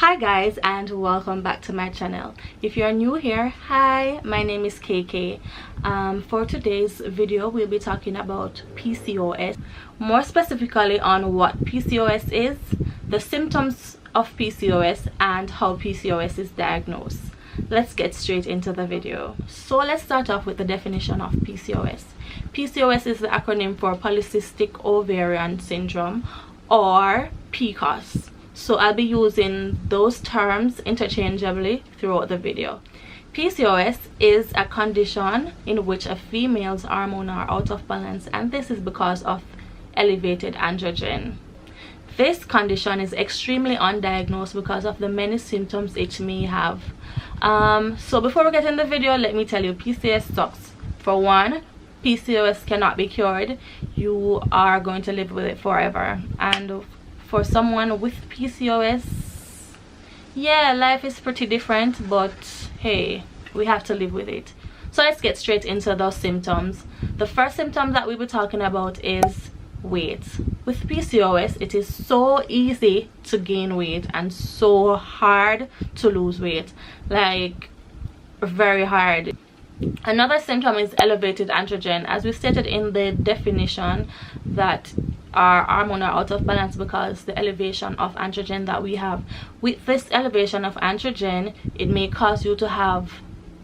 Hi guys, and welcome back to my channel. If you're new here, hi, my name is KK. For today's video we'll be talking about PCOS, more specifically on what PCOS is, the symptoms of PCOS, and how PCOS is diagnosed. Let's get straight into the video. So let's start off with the definition of PCOS. PCOS is the acronym for polycystic ovarian syndrome, or Pcos. So I'll be using those terms interchangeably throughout the video. PCOS is a condition in which a female's hormones are out of balance, and this is because of elevated androgen. This condition is extremely undiagnosed because of the many symptoms it may have. So before we get in the video, let me tell you, PCOS sucks. For one, PCOS cannot be cured. You are going to live with it forever. And for someone with PCOS, yeah, life is pretty different, but hey, we have to live with it. So let's get straight into those symptoms. The first symptom that we'll be talking about is weight. With PCOS, it is so easy to gain weight and so hard to lose weight, like very hard. Another symptom is elevated androgen. As we stated in the definition, that our hormones are out of balance because the elevation of androgen that we have. With this elevation of androgen, it may cause you to have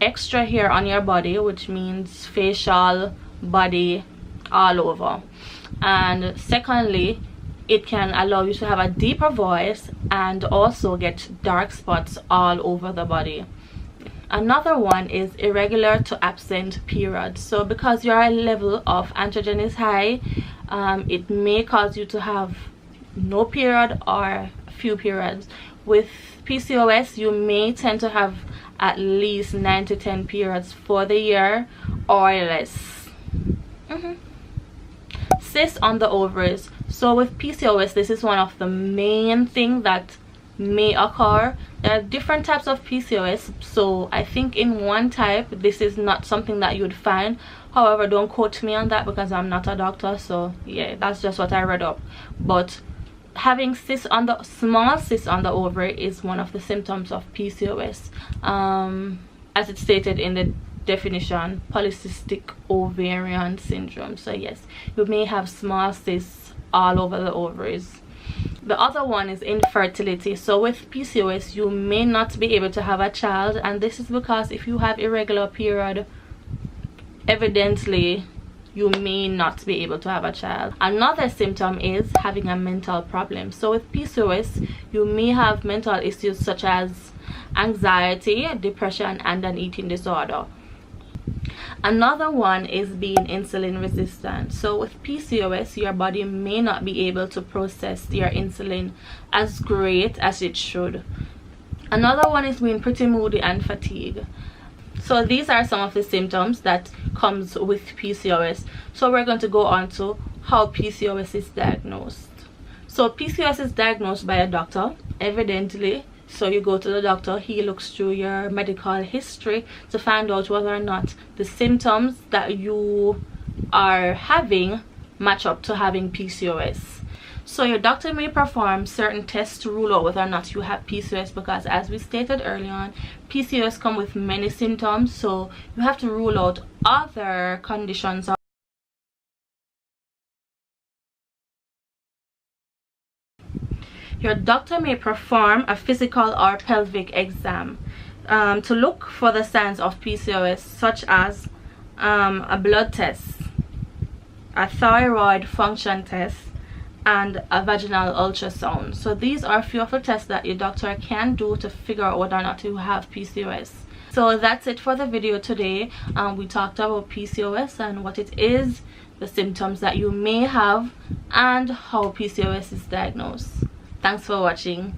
extra hair on your body, which means facial, body, all over. And secondly, it can allow you to have a deeper voice and also get dark spots all over the body. Another one is irregular to absent periods. So because your level of androgen is high, it may cause you to have no period or a few periods. With PCOS, you may tend to have at least 9 to 10 periods for the year or less. Cysts on the ovaries. So with PCOS, this is one of the main things that may occur. There are different types of PCOS, so I think in one type this is not something that you'd find. However, don't quote me on that because I'm not a doctor, so yeah, that's just what I read up. But having cysts on the small cysts on the ovary is one of the symptoms of PCOS, as it's stated in the definition, polycystic ovarian syndrome. So yes, you may have small cysts all over the ovaries. The other one is infertility. So with PCOS, you may not be able to have a child, and this is because if you have irregular period, evidently you may not be able to have a child. Another symptom is having a mental problem. So with PCOS, you may have mental issues such as anxiety, depression, and an eating disorder. Another one is being insulin resistant. So with PCOS, your body may not be able to process your insulin as great as it should. Another one is being pretty moody and fatigued. So these are some of the symptoms that comes with PCOS. So we're going to go on to how PCOS is diagnosed. So PCOS is diagnosed by a doctor, evidently. So you go to the doctor, he looks through your medical history to find out whether or not the symptoms that you are having match up to having PCOS. So your doctor may perform certain tests to rule out whether or not you have PCOS, because as we stated earlier on, PCOS come with many symptoms, so you have to rule out other conditions. Your doctor may perform a physical or pelvic exam to look for the signs of PCOS, such as a blood test, a thyroid function test, and a vaginal ultrasound. So these are a few of the tests that your doctor can do to figure out whether or not you have PCOS. So that's it for the video today. We talked about PCOS and what it is, the symptoms that you may have, and how PCOS is diagnosed. Thanks for watching.